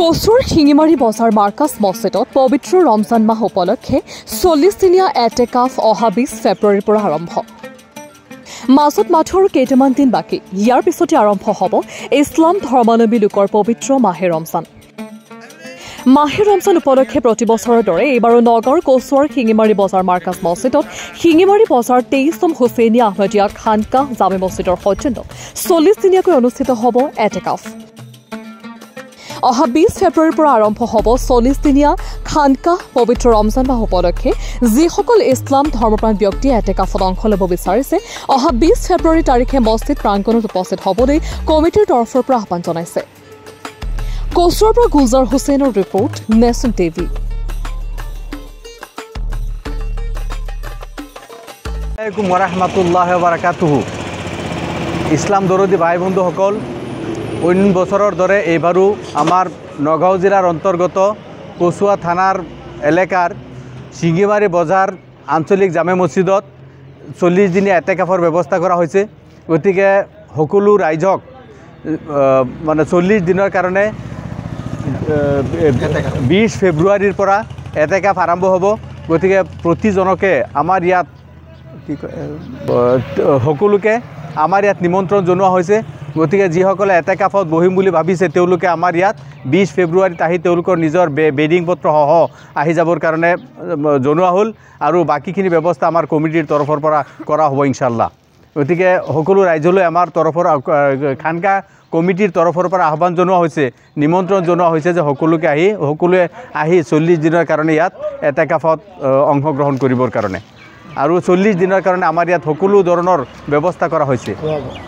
কচুৰ শিঙিমাৰী বজাৰ মাৰ্কাছ মছজিদত পবিত্ৰ ৰমজান মাহ উপলক্ষে 40দিনীয়া এটেকাফ অহা 20 ফেব্ৰুৱাৰীৰ পৰা আৰম্ভ। মাজত মাথো আৰু কেইটামান দিন বাকী। ইয়াৰ পিছতে আৰম্ভ হ'ব ইছলাম ধৰ্মাৱলম্বী লোকৰ পবিত্ৰ মাহে ৰমজান। মাহে ৰমজান উপলক্ষে প্ৰতি বছৰৰ দৰে এইবাৰো নগাঁৱৰ কচুৱাৰ শিঙিমাৰী বজাৰ মাৰ্কাছ মছজিদত শিঙিমাৰী বজাৰ 23 হুছেইনিয়া আহমদীয়া খানকাহ জামে মছজিদৰ সৌজন্যত 40দিনীয়াকৈ অনুষ্ঠিত হ'ব এটেকাফ। অহা 20 ফেব্ৰুৱাৰীৰ পৰা আৰম্ভ হ'ব 40দিনীয়া খানকাহ পবিত্ৰ ৰমজান মাহ উপলক্ষে যিসকল ইছলাম ধৰ্মপ্ৰাণ ব্যক্তিয়ে এটেকাফত অংশ ল'ব বিচাৰিছে অহা 20 ফেব্ৰুৱাৰী তাৰিখে মছজিদ প্ৰাংগণত উপস্থিত হ'বলৈ কমিটিৰ তৰফৰ পৰা আহ্বান জনাইছে। কচুৱাৰ পৰা গুলজাৰ হুছেইনৰ ৰিপৰ্ট, নেশ্যন টিভি। আলাইকুম ওয়াৰাহমাতুল্লাহি ওয়াবাৰাকাতুহু। ইছলাম দৰদী ভাই বন্ধুসকল, অন্য বছৰৰ দৰে এইবাৰো আমাৰ নগাঁও জিলাৰ অন্তৰ্গত কচুৱা থানাৰ এলেকাৰ শিঙিমাৰী বজাৰ আঞ্চলিক জামে মছজিদত 40দিনীয়া এটেকাফৰ ব্যৱস্থা কৰা হৈছে। গতিকে সকলো ৰাইজক মানে 40 দিনৰ কাৰণে 20 ফেব্ৰুৱাৰীৰ পৰা এটেকাফ আৰম্ভ হ'ব। গতিকে প্ৰতিজনকে আমাৰ ইয়াত সকলোকে আমাৰ ইয়াত নিমন্ত্ৰণ জনোৱা হৈছে। গতিকে যিসকলে এটেকাফত বহিম বুলি ভাবিছে তেওঁলোকে আমাৰ ইয়াত 20 ফেব্ৰুৱাৰীত আহি তেওঁলোকৰ নিজৰ বেডিং পত্ৰ সহ আহি যাবৰ কাৰণে জনোৱা হ'ল আৰু বাকীখিনি ব্যৱস্থা আমাৰ কমিটিৰ তৰফৰ পৰা কৰা হ'ব ইনশাআল্লাহ। গতিকে সকলো ৰাইজলৈ আমাৰ তৰফৰ খানকা কমিটিৰ তৰফৰ পৰা আহ্বান জনোৱা হৈছে, নিমন্ত্ৰণ জনোৱা হৈছে যে সকলোৱে আহি 40 দিনৰ কাৰণে ইয়াত এটেকাফত অংশগ্ৰহণ কৰিবৰ কাৰণে আৰু 40 দিনৰ কাৰণে আমাৰ ইয়াত সকলো ধৰণৰ ব্যৱস্থা কৰা হৈছে।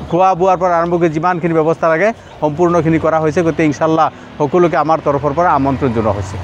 খোৱা বোৱাৰ পৰা আৰম্ভ কৰি যিমানখিনি ব্যৱস্থা লাগে সম্পূৰ্ণখিনি কৰা হৈছে। গতিকে ইনশাআল্লাহ সকলোকে আমাৰ তৰফৰ পৰা আমন্ত্ৰণ জনোৱা হৈছে।